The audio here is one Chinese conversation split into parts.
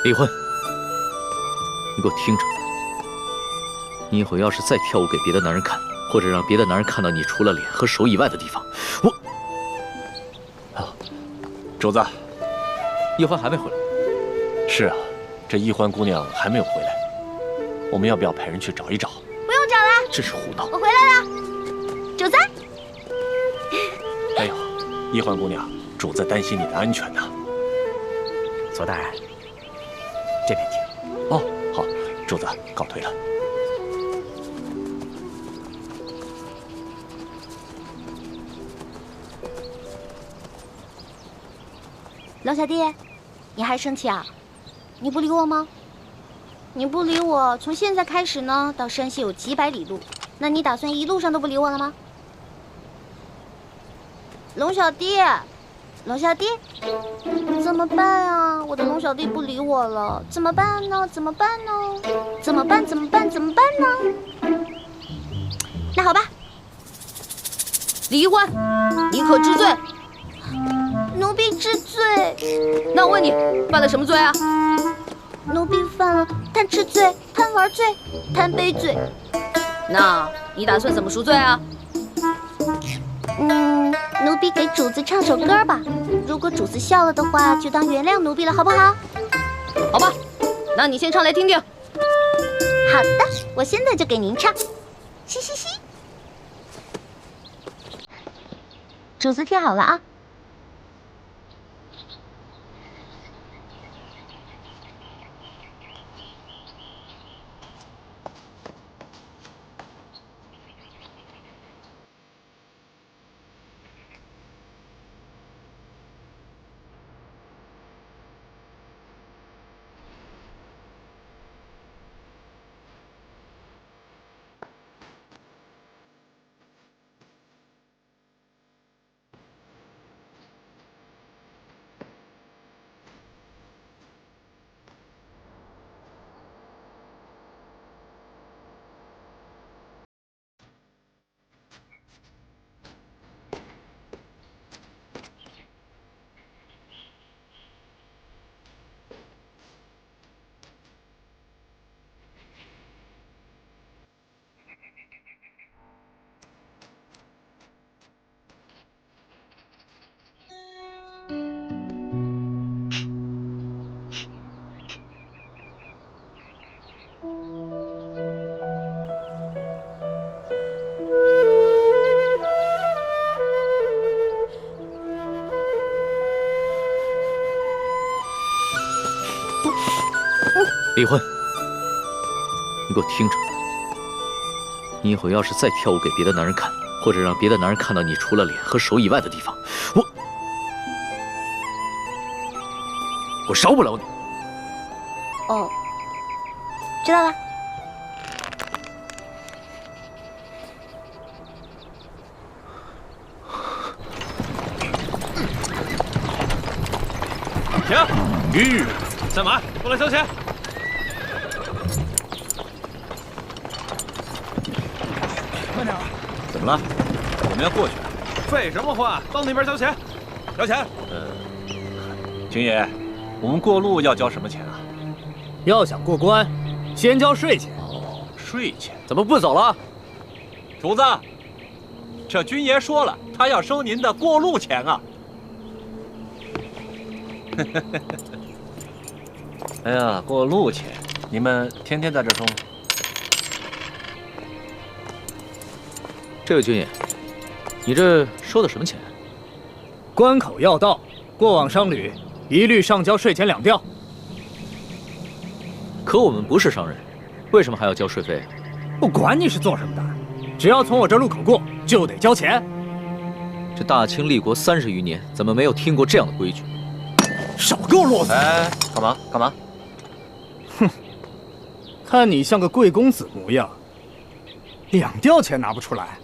离婚！你给我听着，你以后要是再跳舞给别的男人看，或者让别的男人看到你除了脸和手以外的地方，我……啊，主子，一欢还没回来。是啊，这一欢姑娘还没有回来，我们要不要派人去找一找？不用找了，真是胡闹！我回来了，主子。哎呦，一欢姑娘，主子担心你的安全呢。左大人，这边请。哦，好，主子告退了。龙小弟，你还生气啊？你不理我吗？你不理我，从现在开始呢，到山西有几百里路，那你打算一路上都不理我了吗？龙小弟，龙小弟，怎么办啊？我的龙小弟不理我了，怎么办呢？怎么办呢？怎么办？怎么办？怎么办呢？那好吧，离婚，你可知罪？奴婢知罪。那我问你，犯了什么罪啊？奴婢犯了贪吃罪、贪玩罪、贪杯罪。那你打算怎么赎罪啊？奴婢给主子唱首歌吧。如果主子笑了的话，就当原谅奴婢了，好不好？好吧，那你先唱来听听。好的，我现在就给您唱。嘻嘻嘻。主子听好了啊。离婚！你给我听着，你以后要是再跳舞给别的男人看，或者让别的男人看到你除了脸和手以外的地方，我饶不了你。哦，知道了。停！吁，三马，过来交钱。慢点。怎么了？我们要过去。废什么话？到那边交钱。交钱。军爷，我们过路要交什么钱啊？要想过关，先交税钱。哦，税钱。怎么不走了？主子，这军爷说了，他要收您的过路钱啊。哎呀，过路钱，你们天天在这收吗？这位军爷，你这收的什么钱？关口要道，过往商旅一律上交税钱2吊。可我们不是商人，为什么还要交税费？不管你是做什么的，只要从我这路口过，就得交钱。这大清立国30余年，怎么没有听过这样的规矩？少给我啰嗦！哎，干嘛？干嘛？哼，看你像个贵公子模样，2吊钱拿不出来，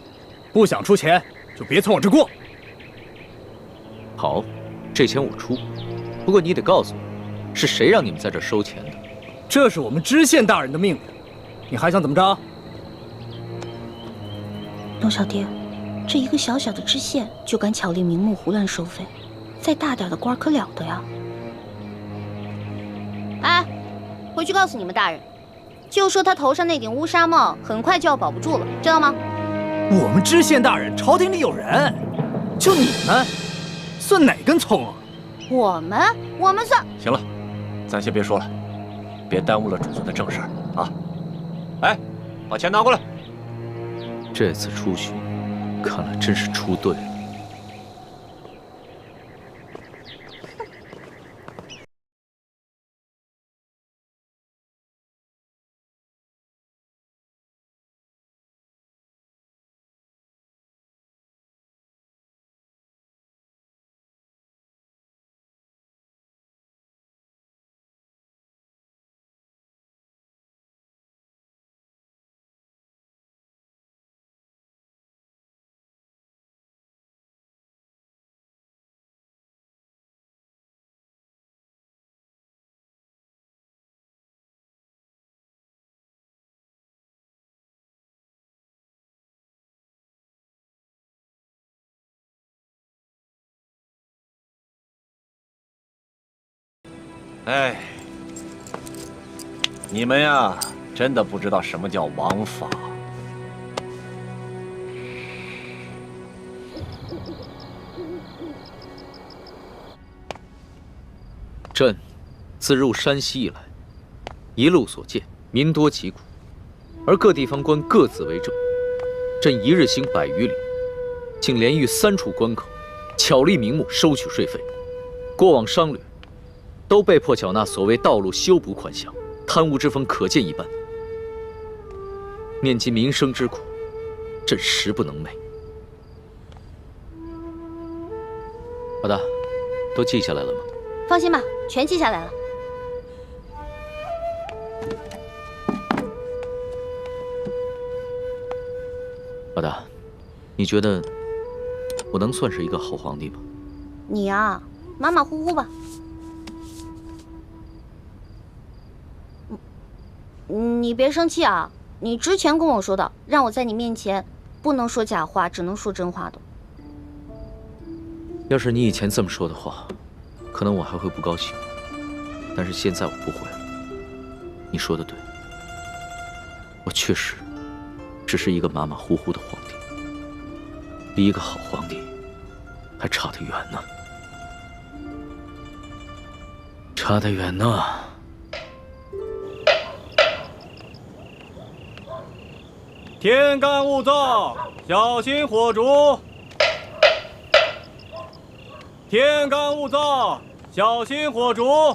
不想出钱就别从我这过。好，这钱我出，不过你得告诉我，是谁让你们在这收钱的？这是我们知县大人的命令，你还想怎么着？龙小弟，这一个小小的知县就敢巧立名目胡乱收费，再大点的官可了得呀！哎，回去告诉你们大人，就说他头上那顶乌纱帽很快就要保不住了，知道吗？我们知县大人，朝廷里有人，就你们，算哪根葱啊？我们算……行了，咱先别说了，别耽误了主子的正事儿啊！哎，把钱拿过来。这次出巡，看来真是出对了。哎，你们呀，真的不知道什么叫王法。朕自入山西以来，一路所见，民多疾苦，而各地方官各自为政。朕一日行100余里，竟连遇3处关口，巧立名目收取税费。过往商旅都被迫缴纳所谓道路修补款项，贪污之风可见一斑。念及民生之苦，朕实不能寐。老大，都记下来了吗？放心吧，全记下来了。老大，你觉得我能算是一个好皇帝吗？你呀，马马虎虎吧。你别生气啊！你之前跟我说的，让我在你面前不能说假话，只能说真话的。要是你以前这么说的话，可能我还会不高兴。但是现在我不会了。你说的对，我确实只是一个马马虎虎的皇帝，离一个好皇帝还差得远呢，差得远呢。天干物燥，小心火烛。天干物燥，小心火烛。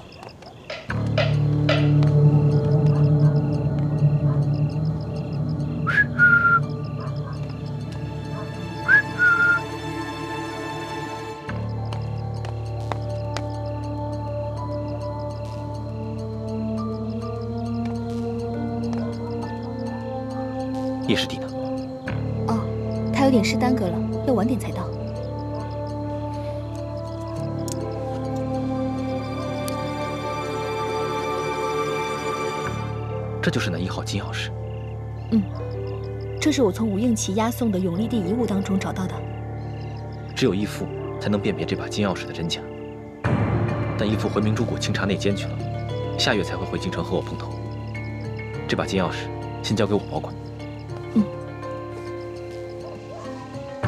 叶师弟呢？哦，他有点事耽搁了，要晚点才到。这就是那1号金钥匙。嗯，这是我从吴应奇押送的永历帝遗物当中找到的。只有义父才能辨别这把金钥匙的真假。但义父回明珠谷清查内奸去了，下月才会回京城和我碰头。这把金钥匙先交给我保管。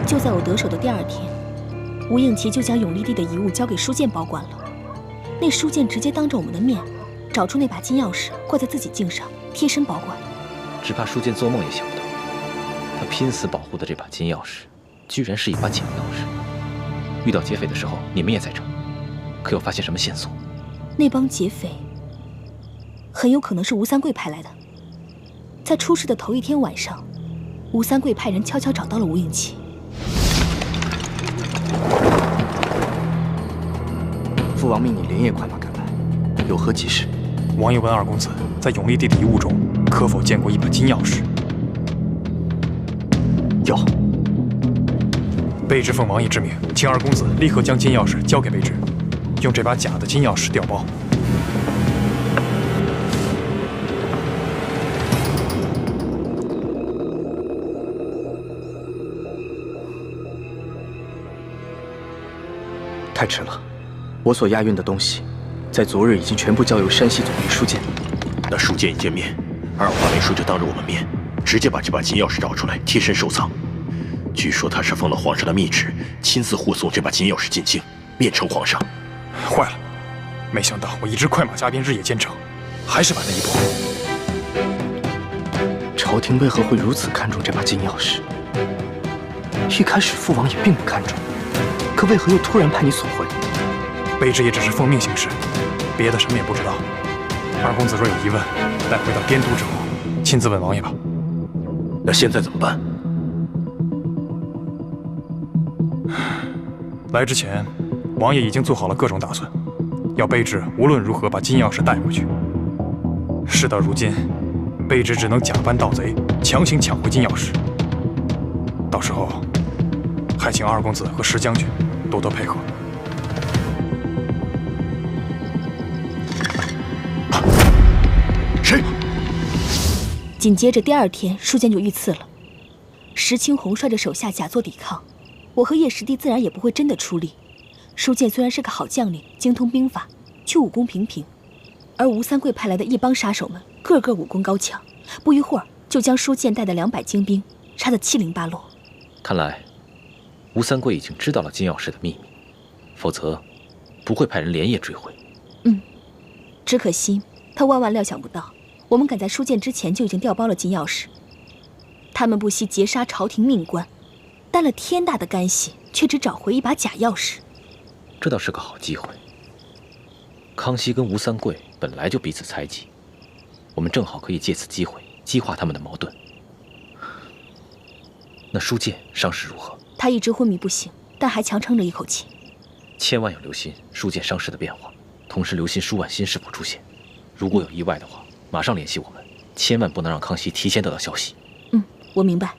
就在我得手的第2天，吴应奇就将永历帝的遗物交给书剑保管了。那书剑直接当着我们的面，找出那把金钥匙，挂在自己颈上，贴身保管。只怕书剑做梦也想不到，他拼死保护的这把金钥匙，居然是一把假钥匙。遇到劫匪的时候，你们也在这，可有发现什么线索？那帮劫匪很有可能是吴三桂派来的。在出事的头1天晚上，吴三桂派人悄悄找到了吴应奇。父王命你连夜快马赶来，有何急事？王爷问2公子，在永历帝的遗物中，可否见过一把金钥匙？有。卑职奉王爷之命，请2公子立刻将金钥匙交给卑职，用这把假的金钥匙调包。太迟了，我所押运的东西，在昨日已经全部交由山西总兵书剑。那书剑一见面，二话没说就当着我们面，直接把这把金钥匙找出来，贴身收藏。据说他是奉了皇上的密旨，亲自护送这把金钥匙进京，面呈皇上。坏了，没想到我一直快马加鞭，日夜兼程，还是晚了一步。朝廷为何会如此看重这把金钥匙？一开始父王也并不看重，可为何又突然派你索回？卑职也只是奉命行事，别的什么也不知道。二公子若有疑问，待回到滇都之后，亲自问王爷吧。那现在怎么办？来之前，王爷已经做好了各种打算，要卑职无论如何把金钥匙带回去。事到如今，卑职只能假扮盗贼，强行抢回金钥匙。到时候，还请二公子和石将军多多配合。谁？紧接着第二天，书剑就遇刺了。石青红率着手下假作抵抗，我和叶师弟自然也不会真的出力。书剑虽然是个好将领，精通兵法，却武功平平，而吴三桂派来的一帮杀手们，个个武功高强，不一会儿就将书剑带的200精兵杀得七零八落。看来，吴三桂已经知道了金钥匙的秘密，否则不会派人连夜追回。只可惜他万万料想不到，我们赶在书剑之前就已经调包了金钥匙。他们不惜劫杀朝廷命官，担了天大的干系，却只找回一把假钥匙。这倒是个好机会。康熙跟吴三桂本来就彼此猜忌，我们正好可以借此机会激化他们的矛盾。那书剑伤势如何？他一直昏迷不醒，但还强撑着一口气。千万要留心书剑伤势的变化，同时留心舒婉心是否出现。如果有意外的话，马上联系我们，千万不能让康熙提前得到消息。我明白。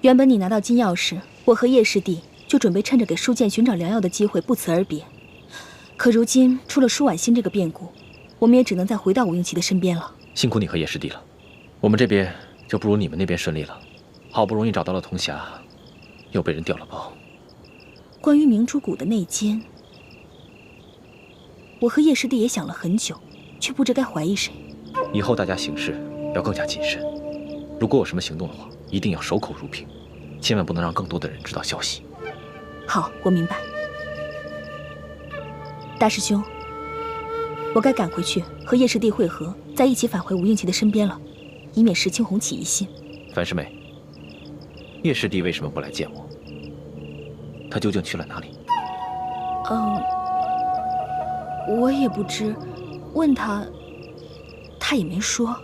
原本你拿到金钥匙，我和叶师弟就准备趁着给书剑寻找良药的机会不辞而别。可如今出了舒婉心这个变故，我们也只能再回到吴应奇的身边了。辛苦你和叶师弟了，我们这边就不如你们那边顺利了。好不容易找到了铜匣，又被人调了包。关于明珠谷的内奸，我和叶师弟也想了很久，却不知该怀疑谁。以后大家行事要更加谨慎，如果有什么行动的话，一定要守口如瓶，千万不能让更多的人知道消息。好，我明白。大师兄，我该赶回去和叶师弟会合，再一起返回吴应奇的身边了，以免石青红起疑心。樊师妹，叶师弟为什么不来见我？他究竟去了哪里？我也不知，问他，他也没说。